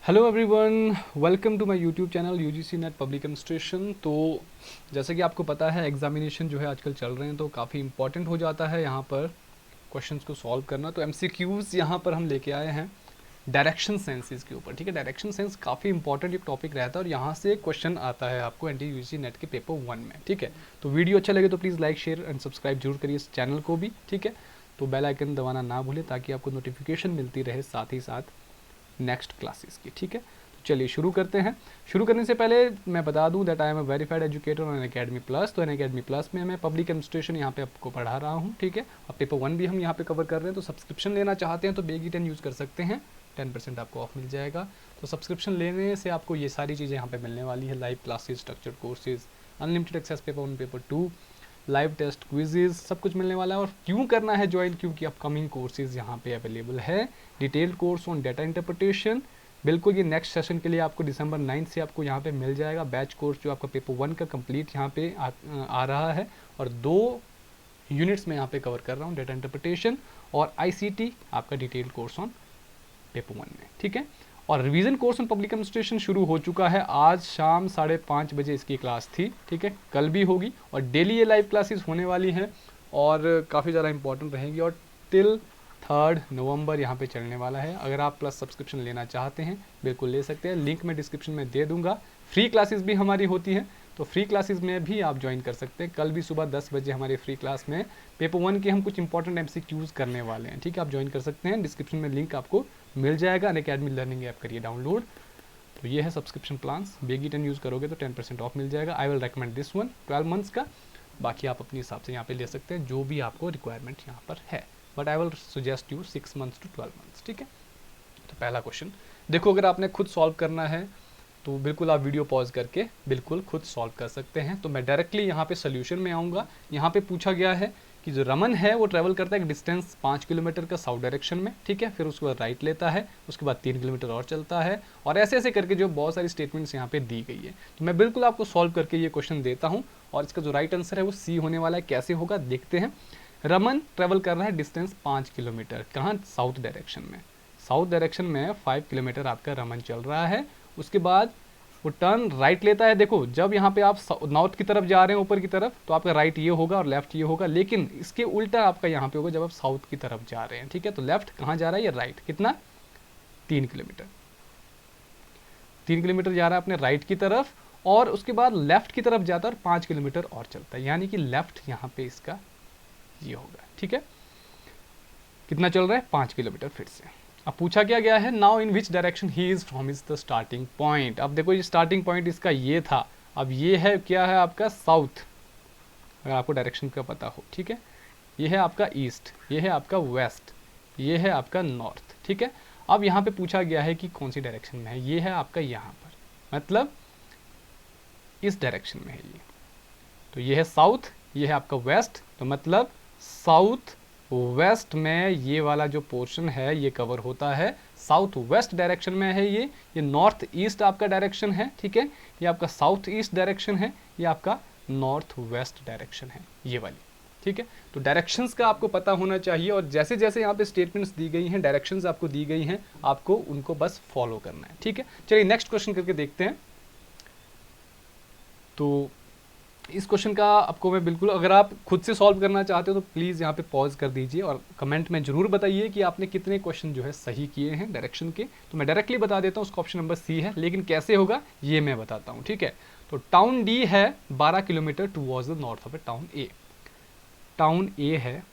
Hello everyone, welcome to my YouTube channel UGC NET public administration. तो जैसे कि आपको पता है एग्जामिनेशन जो है आजकल चल रहे हैं, तो काफ़ी इंपॉर्टेंट हो जाता है यहाँ पर क्वेश्चंस को सॉल्व करना। तो एमसीक्यूज़ यहाँ पर हम लेके आए हैं डायरेक्शन सेंसेस के ऊपर। ठीक है, डायरेक्शन सेंस काफ़ी इंपॉर्टेंट एक टॉपिक रहता है और यहाँ से क्वेश्चन आता है आपको एनटीए यूजीसी नेट के पेपर 1 में। ठीक है, तो वीडियो अच्छा लगे तो please like share and subscribe जरूर करिए इस चैनल को भी। ठीक है, तो बेल आइकन दबाना ना भूलें ताकि आपको नोटिफिकेशन मिलती रहे साथ ही साथ नेक्स्ट क्लासेस की। ठीक है, तो चलिए शुरू करते हैं। शुरू करने से पहले मैं बता दूं that I am a verified educator on Unacademy plus. तो अनअकैडमी प्लस में मैं पब्लिक एडमिनिस्ट्रेशन यहाँ पे आपको पढ़ा रहा हूँ। ठीक है, और पेपर 1 भी हम यहाँ पे कवर कर रहे हैं। तो सब्सक्रिप्शन लेना चाहते हैं तो बेगी 10 यूज़ कर सकते हैं, 10% आपको ऑफ मिल जाएगा। तो सब्सक्रिप्शन लेने से आपको ये सारी चीज़ें यहाँ पे मिलने वाली है, live classes, structured courses, unlimited access paper 1 paper 2, live test, quizzes, सब कुछ मिलने वाला है। और क्यों करना है ज्वाइन, क्योंकि अपकमिंग कोर्सेज यहाँ पे अवेलेबल है। Detailed course on data interpretation, बिल्कुल ये नेक्स्ट सेशन के लिए आपको दिसंबर 9 से आपको यहाँ पे मिल जाएगा। बैच कोर्स जो आपका पेपर 1 का कंप्लीट यहाँ पे आ रहा है और 2 यूनिट्स में यहाँ पे कवर कर रहा हूँ, डाटा इंटरप्रिटेशन और आईसीटी आपका डिटेल्ड कोर्स ऑन पेपर 1 में। ठीक है, और revision course on public administration शुरू हो चुका है। आज शाम 5:30 बजे इसकी क्लास थी। ठीक है, कल भी होगी और डेली ये लाइव क्लासेस होने वाली हैं और काफ़ी ज़्यादा इंपॉर्टेंट रहेंगी और टिल 3 नवंबर यहाँ पे चलने वाला है। अगर आप प्लस सब्सक्रिप्शन लेना चाहते हैं बिल्कुल ले सकते हैं, लिंक मैं डिस्क्रिप्शन में दे दूंगा। फ्री क्लासेस भी हमारी होती हैं, तो फ्री क्लासेस में भी आप ज्वाइन कर सकते हैं। कल भी सुबह 10 बजे हमारे फ्री क्लास में पेपर 1 के हम कुछ इंपॉर्टेंट एमसीक्यूज करने वाले हैं। ठीक है, आप ज्वाइन कर सकते हैं, डिस्क्रिप्शन में लिंक आपको मिल जाएगा। अनअकैडमी लर्निंग ऐप करिए डाउनलोड। तो ये है सब्सक्रिप्शन प्लान्स, बेगी 10 यूज़ करोगे तो 10% ऑफ मिल जाएगा। I will recommend this one 12 months का, बाकी आप अपने हिसाब से यहाँ पे ले सकते हैं जो भी आपको रिक्वायरमेंट यहाँ पर है, but I will suggest you 6 months to 12 months. ठीक है, तो पहला क्वेश्चन देखो, अगर आपने खुद सॉल्व करना है तो बिल्कुल आप वीडियो पॉज करके बिल्कुल खुद सॉल्व कर सकते हैं। तो मैं डायरेक्टली यहाँ पे सोल्यूशन में आऊँगा। यहाँ पे पूछा गया है कि जो रमन है वो ट्रैवल करता है एक डिस्टेंस 5 किलोमीटर का साउथ डायरेक्शन में। ठीक है, फिर उसके बाद राइट लेता है, उसके बाद 3 किलोमीटर और चलता है, और ऐसे ऐसे करके जो बहुत सारी स्टेटमेंट्स यहाँ पे दी गई है। तो मैं बिल्कुल आपको सॉल्व करके ये क्वेश्चन देता हूँ और इसका जो राइट आंसर है वो सी होने वाला है। कैसे होगा देखते हैं। रमन ट्रैवल कर रहा है डिस्टेंस 5 किलोमीटर, कहाँ? साउथ डायरेक्शन में। साउथ डायरेक्शन में 5 किलोमीटर आपका रमन चल रहा है। उसके बाद वो टर्न राइट लेता है। देखो, जब यहाँ पे आप नॉर्थ की तरफ जा रहे हैं ऊपर की तरफ तो आपका राइट ये होगा और लेफ्ट ये होगा, लेकिन इसके उल्टा आपका यहाँ पे होगा जब आप साउथ की तरफ जा रहे हैं। ठीक है, तो लेफ्ट कहाँ जा रहा है? ये राइट। कितना? 3 किलोमीटर। 3 किलोमीटर जा रहा है अपने राइट की तरफ और उसके बाद लेफ्ट की तरफ जाता है और 5 किलोमीटर और चलता है, यानी कि लेफ्ट यहाँ पे इसका ये होगा। ठीक है, कितना चल रहा है? 5 किलोमीटर। फिर से अब पूछा क्या गया है, now in which direction he is from is the starting point. अब देखो, ये स्टार्टिंग पॉइंट इसका ये था, अब ये है क्या है आपका? साउथ, अगर आपको डायरेक्शन का पता हो। ठीक है, ये है आपका ईस्ट, ये है आपका वेस्ट, ये है आपका नॉर्थ। ठीक है, अब यहाँ पे पूछा गया है कि कौन सी डायरेक्शन में है। ये है आपका यहाँ पर, मतलब इस डायरेक्शन में है ये। तो ये है साउथ, ये है आपका वेस्ट, तो मतलब साउथ वेस्ट में ये वाला जो पोर्शन है ये कवर होता है। साउथ वेस्ट डायरेक्शन में है ये नॉर्थ ईस्ट आपका डायरेक्शन है। ठीक है, ये आपका साउथ ईस्ट डायरेक्शन है, ये आपका नॉर्थ वेस्ट डायरेक्शन है, ये वाली। ठीक है, तो डायरेक्शंस का आपको पता होना चाहिए और जैसे जैसे यहाँ पे स्टेटमेंट्स दी गई हैं, डायरेक्शंस आपको दी गई हैं, आपको उनको बस फॉलो करना है। ठीक है, चलिए नेक्स्ट क्वेश्चन करके देखते हैं। तो इस क्वेश्चन का आपको मैं बिल्कुल, अगर आप खुद से सॉल्व करना चाहते हो तो प्लीज़ यहाँ पे पॉज कर दीजिए और कमेंट में जरूर बताइए कि आपने कितने क्वेश्चन जो है सही किए हैं डायरेक्शन के। तो मैं डायरेक्टली बता देता हूँ, उसका ऑप्शन नंबर सी है, लेकिन कैसे होगा ये मैं बताता हूँ। ठीक है, तो टाउन डी है 12 kilometre towards the north of A town A. Town A है,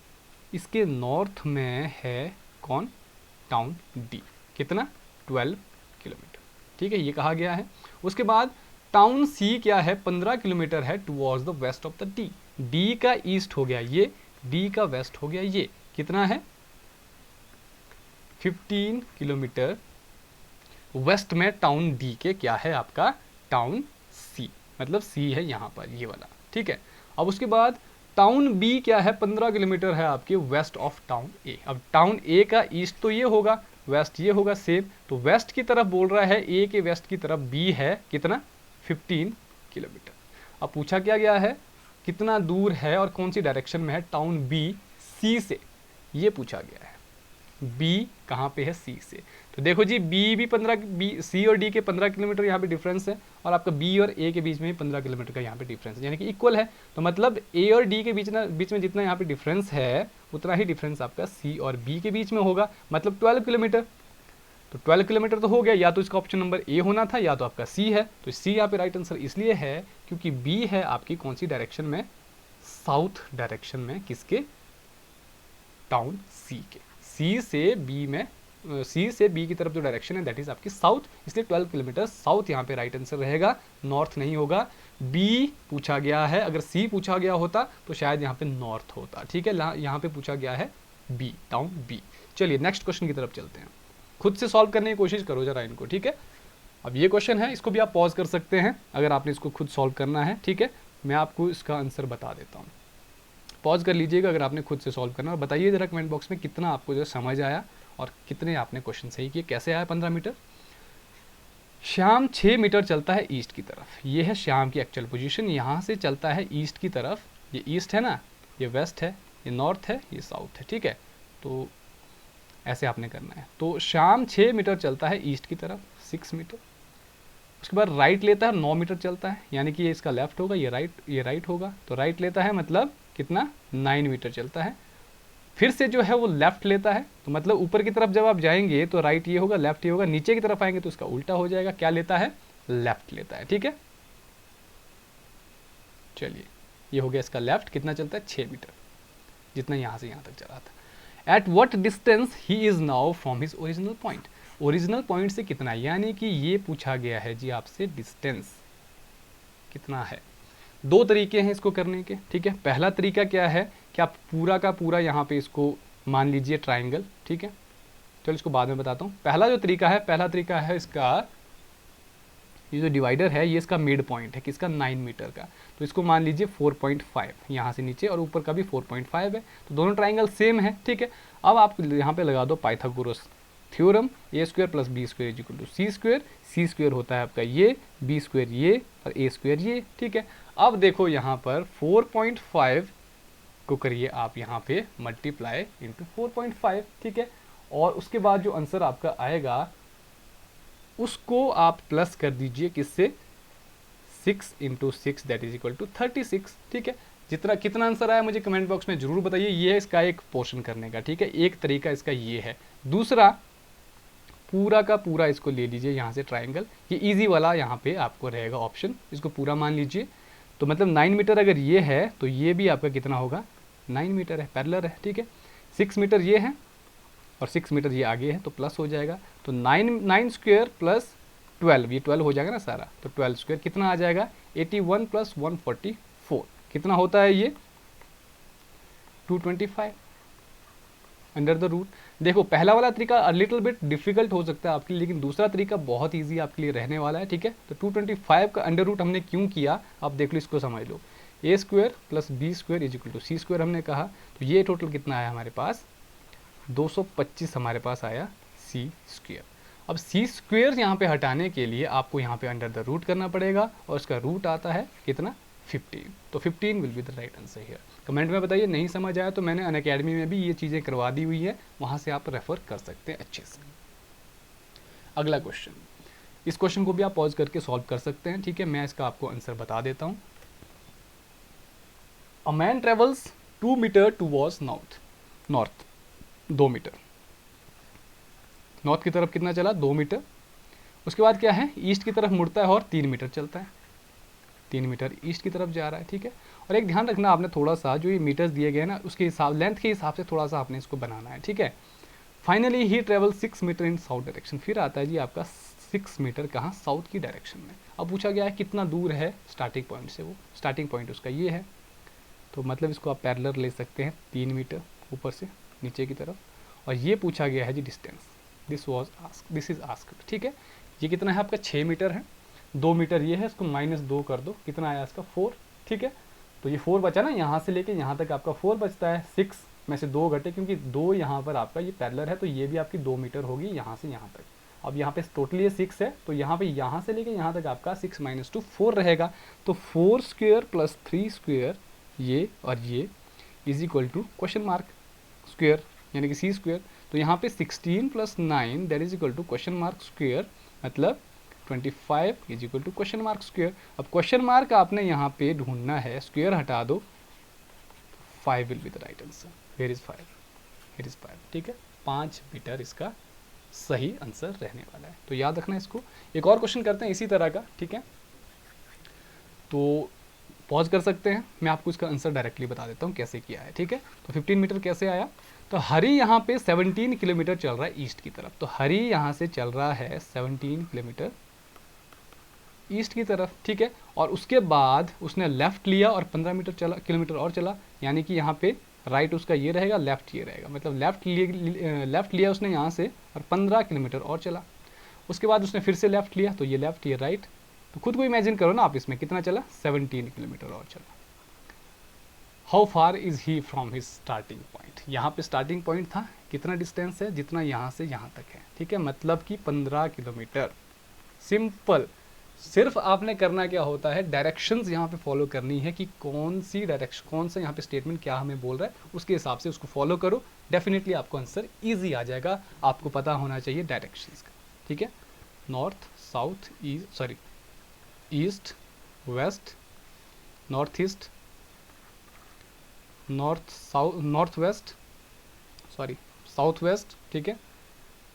इसके नॉर्थ में है कौन? Town D. कितना? 12 किलोमीटर। ठीक है, ये कहा गया है। उसके बाद टाउन सी क्या है? 15 किलोमीटर है towards the west of the D. D का ईस्ट हो गया ये, डी का वेस्ट हो गया ये। कितना है? 15 किलोमीटर वेस्ट में टाउन डी के क्या है आपका? टाउन सी, मतलब सी है यहाँ पर ये वाला। ठीक है, अब उसके बाद टाउन बी क्या है? 15 किलोमीटर है आपके वेस्ट ऑफ टाउन ए। अब टाउन ए का ईस्ट तो ये होगा, वेस्ट ये होगा सेम, तो वेस्ट की तरफ बोल रहा है, ए के वेस्ट की तरफ बी है कितना? 15 किलोमीटर। अब पूछा क्या गया है, कितना दूर है और कौन सी डायरेक्शन में है टाउन बी सी से, ये पूछा गया है। बी कहाँ पे है, सी से। तो देखो जी बी 15, बी सी और डी के 15 किलोमीटर यहाँ पे डिफरेंस है, और आपका बी और ए के बीच में भी 15 किलोमीटर का यहाँ पे डिफरेंस है, यानी कि इक्वल है। तो मतलब ए और डी के बीच में जितना यहाँ पे डिफरेंस है उतना ही डिफरेंस आपका सी और बी के बीच में होगा, मतलब 12 किलोमीटर। तो 12 किलोमीटर तो हो गया, या तो इसका ऑप्शन नंबर ए होना था या तो आपका सी है। तो सी यहाँ पे राइट आंसर इसलिए है क्योंकि बी है आपकी कौन सी डायरेक्शन में, साउथ डायरेक्शन में, किसके, टाउन सी के। सी से बी की तरफ जो डायरेक्शन है दैट इज आपकी साउथ, इसलिए 12 किलोमीटर साउथ यहाँ पे राइट आंसर रहेगा, नॉर्थ नहीं होगा। बी पूछा गया है, अगर सी पूछा गया होता तो शायद यहाँ पे नॉर्थ होता, ठीक है। यहाँ पे पूछा गया है बी, टाउन बी। चलिए नेक्स्ट क्वेश्चन की तरफ चलते हैं, खुद से सॉल्व करने की कोशिश करो जरा इनको, ठीक है। अब ये क्वेश्चन है, इसको भी आप पॉज कर सकते हैं अगर आपने इसको खुद सॉल्व करना है, ठीक है। मैं आपको इसका आंसर बता देता हूँ, पॉज कर लीजिएगा अगर आपने खुद से सॉल्व करना, और बताइए जरा कमेंट बॉक्स में कितना आपको जो समझ आया और कितने आपने क्वेश्चन सही किए। कैसे आया 15 मीटर? श्याम 6 मीटर चलता है ईस्ट की तरफ, ये है श्याम की एक्चुअल पोजीशन, यहाँ से चलता है ईस्ट की तरफ, ये ईस्ट है ना, ये वेस्ट है, ये नॉर्थ है, ये साउथ है, ठीक है। तो ऐसे आपने करना है। तो श्याम 6 मीटर चलता है ईस्ट की तरफ, 6 मीटर। उसके बाद राइट लेता है, 9 मीटर चलता है, यानी कि ये इसका लेफ्ट होगा, ये राइट होगा। तो राइट लेता है मतलब कितना, 9 मीटर चलता है। फिर से जो है वो लेफ्ट लेता है, तो मतलब ऊपर की तरफ जब आप जाएंगे तो राइट ये होगा, लेफ्ट ये होगा, नीचे की तरफ आएंगे तो उसका उल्टा हो जाएगा। क्या लेता है, लेफ्ट लेता है, ठीक है। चलिए ये हो गया इसका लेफ्ट, कितना चलता है, 6 मीटर, जितना यहाँ से यहाँ तक चला था। At what distance he is now from his original point, original point से कितना, यानी कि ये पूछा गया है जी आपसे डिस्टेंस कितना है। दो तरीके हैं इसको करने के, ठीक है। पहला तरीका क्या है कि आप पूरा का पूरा यहाँ पे इसको मान लीजिए ट्राइंगल, ठीक है। चलो इसको बाद में बताता हूँ। पहला तरीका है इसका, ये जो डिवाइडर है ये इसका मिड पॉइंट है किसका, 9 मीटर का। तो इसको मान लीजिए 4.5 यहाँ से नीचे, और ऊपर का भी 4.5 है, तो दोनों ट्राइंगल सेम है, ठीक है। अब आप यहाँ पे लगा दो Pythagoras theorem, A square plus B square is equal to C square. C square होता है आपका ये, बी स्क्वायर ये, और ए स्क्वायर ये, ठीक है। अब देखो यहाँ पर 4.5 को करिए आप यहाँ पे मल्टीप्लाई इंटू 4.5, ठीक है। और उसके बाद जो आंसर आपका आएगा उसको आप प्लस कर दीजिए किससे, 6 into 6 that is equal to 36, ठीक है। जितना कितना आंसर आया मुझे कमेंट बॉक्स में जरूर बताइए। ये है इसका एक पोर्शन करने का, ठीक है। एक तरीका इसका ये है। दूसरा, पूरा का पूरा इसको ले लीजिए यहाँ से ट्राइंगल, ये इजी वाला यहाँ पे आपको रहेगा ऑप्शन, इसको पूरा मान लीजिए। तो मतलब 9 मीटर अगर ये है तो ये भी आपका कितना होगा, 9 मीटर है, पैरेलल है, ठीक है। 6 मीटर ये है और 6 मीटर ये आगे है, तो प्लस हो जाएगा। तो 9 स्क्वायर प्लस 12, ये 12 हो जाएगा ना सारा, तो 12 स्क्वायर कितना आ जाएगा, 81 प्लस 144, कितना होता है ये, 225 अंडर द रूट। देखो पहला वाला तरीका लिटिल बिट डिफिकल्ट हो सकता है आपके लिए, लेकिन दूसरा तरीका बहुत इजी आपके लिए रहने वाला है, ठीक है। तो 225 का अंडर रूट हमने क्यों किया, आप देख लो, इसको समझ लो। A square plus B square is equal to C square हमने कहा, तो ये टोटल कितना आया हमारे पास, 225 हमारे पास आया सी स्क्वायर। अब सी स्क्वायर यहाँ पे हटाने के लिए आपको यहाँ पे अंडर द रूट करना पड़ेगा, और इसका रूट आता है कितना, 15। तो 15 will be the right answer here. Comment में बताइए, नहीं समझ आया तो मैंने अनअकैडमी में भी ये चीज़ें करवा दी हुई है, वहाँ से आप रेफर कर सकते हैं अच्छे से। अगला क्वेश्चन, इस क्वेश्चन को भी आप पॉज करके सॉल्व कर सकते हैं, ठीक है। मैं इसका आपको आंसर बता देता हूँ। A man travels 2 metre towards north, 2 metre north की तरफ कितना चला, 2 मीटर। उसके बाद क्या है, ईस्ट की तरफ मुड़ता है और 3 मीटर चलता है, 3 मीटर ईस्ट की तरफ जा रहा है, ठीक है। और एक ध्यान रखना आपने, थोड़ा सा जो ये मीटर्स दिए गए ना उसके हिसाब, लेंथ के हिसाब से थोड़ा सा आपने इसको बनाना है, ठीक है। Finally he travel 6 metre in south direction, फिर आता है जी आपका 6 मीटर कहाँ, साउथ की डायरेक्शन में। अब पूछा गया है कितना दूर है स्टार्टिंग पॉइंट से, वो स्टार्टिंग पॉइंट उसका ये है, तो मतलब इसको आप पैरेलल ले सकते हैं, 3 मीटर ऊपर से नीचे की तरफ। और ये पूछा गया है जी डिस्टेंस, दिस इज आस्क्ड, ठीक है। ये कितना है आपका, 6 मीटर है, 2 मीटर ये है, इसको -2 कर दो, कितना आया इसका, 4, ठीक है। तो ये 4 बचा ना, यहाँ से लेके यहाँ तक आपका 4 बचता है, 6 में से 2 घटे, क्योंकि 2 यहाँ पर आपका ये पैरेलल है, तो ये भी आपकी 2 मीटर होगी यहाँ से यहाँ तक। अब यहाँ पे टोटली ये 6 है, तो यहाँ पे यहाँ से लेके यहाँ तक आपका 6 - 2 4 रहेगा। तो 4 स्क्वायर प्लस 3 स्क्वायर ये और ये is equal to question mark square, यानी कि सी स्क्वायर। तो यहाँ पे 16 + 9 that is equal to question mark square, मतलब 25 is equal to question mark square. अब क्वेश्चन मार्क आपने यहाँ पे ढूंढना है, स्क्वेयर हटा दो, 5 will be the right answer. Where is 5? It is 5, ठीक है, 5 मीटर इसका सही आंसर रहने वाला है। तो याद रखना इसको। एक और क्वेश्चन करते हैं इसी तरह का, ठीक है, तो पॉज कर सकते हैं, मैं आपको इसका आंसर डायरेक्टली बता देता हूँ कैसे किया है, ठीक है। तो 15 मीटर कैसे आया, तो हरी यहाँ पे 17 किलोमीटर चल रहा है ईस्ट की तरफ, तो हरी यहाँ से चल रहा है 17 किलोमीटर ईस्ट की तरफ, ठीक है। और उसके बाद उसने लेफ्ट लिया और 15 मीटर चला, किलोमीटर और चला, यानी कि यहाँ पे राइट उसका ये रहेगा, लेफ्ट ये रहेगा, मतलब लेफ्ट लिया उसने यहाँ से और 15 किलोमीटर और चला। उसके बाद उसने फिर से लेफ्ट लिया, तो ये लेफ्ट ये राइट, तो खुद को इमेजिन करो ना आप, इसमें कितना चला, 17 किलोमीटर और चला। How far is he from his starting point, यहाँ पे स्टार्टिंग पॉइंट था, कितना डिस्टेंस है, जितना यहाँ से यहाँ तक है, ठीक है, मतलब कि 15 किलोमीटर। सिंपल, सिर्फ आपने करना क्या होता है, डायरेक्शंस यहाँ पे फॉलो करनी है कि कौन सी डायरेक्शन, कौन सा यहाँ पे स्टेटमेंट क्या हमें बोल रहा है, उसके हिसाब से उसको फॉलो करो, डेफिनेटली आपको आंसर ईजी आ जाएगा। आपको पता होना चाहिए डायरेक्शंस का, ठीक है, north south east west, north east, north west, sorry south west, ठीक है,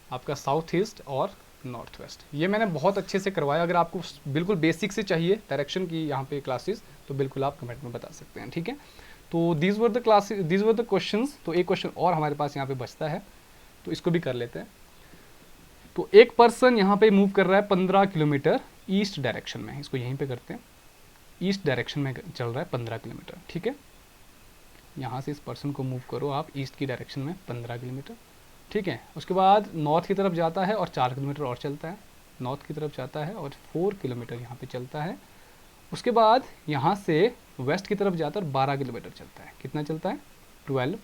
आपका साउथ ईस्ट और नॉर्थ वेस्ट। ये मैंने बहुत अच्छे से करवाया, अगर आपको बिल्कुल बेसिक से चाहिए डायरेक्शन की यहाँ पे क्लासेस, तो बिल्कुल आप कमेंट में बता सकते हैं, ठीक है। तो दीज वर द क्वेश्चंस। तो एक क्वेश्चन और हमारे पास यहाँ पे बचता है, तो इसको भी कर लेते हैं। तो एक पर्सन यहाँ पे मूव कर रहा है 15 किलोमीटर ईस्ट डायरेक्शन में, इसको यहीं पे करते हैं, ईस्ट डायरेक्शन में चल रहा है 15 किलोमीटर, ठीक है। यहाँ से इस पर्सन को मूव करो आप ईस्ट की डायरेक्शन में 15 किलोमीटर, ठीक है। उसके बाद नॉर्थ की तरफ जाता है और 4 किलोमीटर और चलता है, नॉर्थ की तरफ जाता है और 4 किलोमीटर यहाँ पे चलता है। उसके बाद यहाँ से वेस्ट की तरफ जाता है और 12 किलोमीटर चलता है, कितना चलता है, 12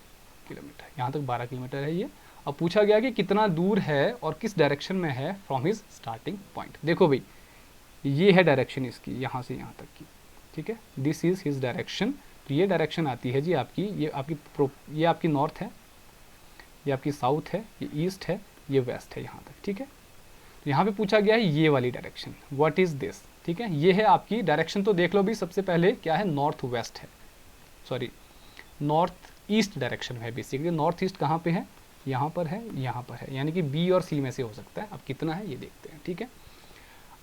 किलोमीटर, यहाँ तक 12 किलोमीटर है ये। अब पूछा गया कि कितना दूर है और किस डायरेक्शन में है फ्रॉम हिज स्टार्टिंग पॉइंट। देखो भाई, ये है डायरेक्शन इसकी, यहाँ से यहाँ तक की, ठीक है, दिस इज हिज डायरेक्शन। तो ये डायरेक्शन आती है जी आपकी, ये आपकी नॉर्थ है, ये आपकी साउथ है, ये ईस्ट है, ये वेस्ट है यहाँ तक, ठीक है। तो यहाँ पे पूछा गया है ये वाली डायरेक्शन, व्हाट इज दिस, ठीक है, ये है आपकी डायरेक्शन। तो देख लो भी, सबसे पहले क्या है, नॉर्थ वेस्ट है, सॉरी नॉर्थ ईस्ट डायरेक्शन है बेसिकली। नॉर्थ ईस्ट कहाँ पे है, यहाँ पर है, यहाँ पर है, यानी कि बी और सी में से हो सकता है। अब कितना है ये देखते हैं, ठीक है।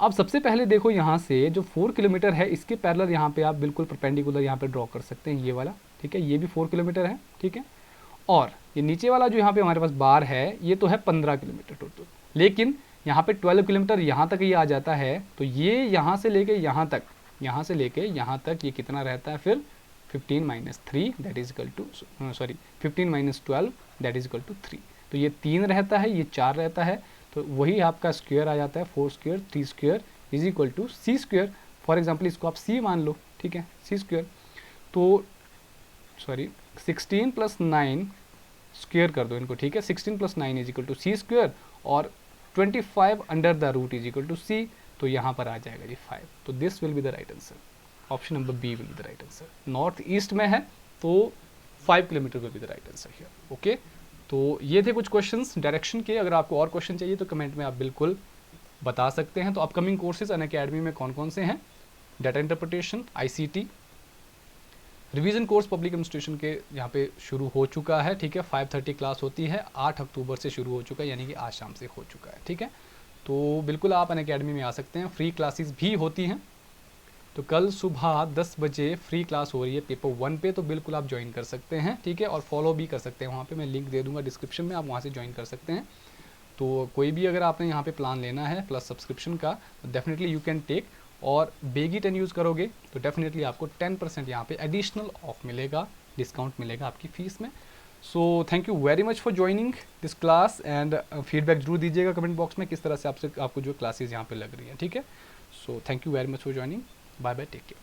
अब सबसे पहले देखो, यहाँ से जो 4 किलोमीटर है इसके पैरेलल यहाँ पे आप बिल्कुल परपेंडिकुलर यहाँ पे ड्रॉ कर सकते हैं, ये वाला, ठीक है, ये भी 4 किलोमीटर है, ठीक है। और ये नीचे वाला जो यहाँ पे हमारे पास बार है, ये तो है 15 किलोमीटर टोटल, लेकिन यहाँ पे 12 किलोमीटर यहाँ तक ये आ जाता है। तो ये यहाँ से लेके यहाँ तक, यहाँ से लेके यहाँ तक ये कितना रहता है फिर, 15 - 3 that is equal to, sorry 15 - 12 that is equal to 3। तो ये 3 रहता है, ये 4 रहता है, तो वही आपका स्क्वायर आ जाता है, 4 square 3 square is equal to C square. For example इसको आप सी मान लो, ठीक है, सी स्क्वायर। तो सॉरी 16 + 9 स्क्वायर कर दो इनको, ठीक है, 16 + 9 is equal to C square और 25 under the root is equal to C. तो यहाँ पर आ जाएगा जी 5। तो this will be the right answer, option number B will be the right answer. North east में है तो 5 kilometre will be the right answer here, okay. तो ये थे कुछ क्वेश्चंस डायरेक्शन के। अगर आपको और क्वेश्चन चाहिए तो कमेंट में आप बिल्कुल बता सकते हैं। तो अपकमिंग कोर्सेज अनअकैडमी में कौन कौन से हैं, data interpretation, ICT, revision course public administration के यहाँ पे शुरू हो चुका है, ठीक है, 5:30 क्लास होती है, 8 अक्टूबर से शुरू हो चुका है, यानी कि आज शाम से हो चुका है, ठीक है। तो बिल्कुल आप अनअकैडमी में आ सकते हैं, फ्री क्लासेस भी होती हैं। तो कल सुबह 10 बजे फ्री क्लास हो रही है पेपर 1 पे, तो बिल्कुल आप ज्वाइन कर सकते हैं, ठीक है, और फॉलो भी कर सकते हैं। वहाँ पे मैं लिंक दे दूँगा डिस्क्रिप्शन में, आप वहाँ से ज्वाइन कर सकते हैं। तो कोई भी अगर आपने यहाँ पे प्लान लेना है प्लस सब्सक्रिप्शन का, डेफिनेटली यू कैन टेक। और बेगी 10 यूज़ करोगे तो डेफिनेटली आपको 10% यहाँ पे एडिशनल ऑफ मिलेगा, डिस्काउंट मिलेगा आपकी फ़ीस में। सो thank you very much for joining this class and feedback जरूर दीजिएगा कमेंट बॉक्स में किस तरह से आपको जो क्लासेज यहाँ पे लग रही है, ठीक है। So thank you very much for joining, bye bye, take care.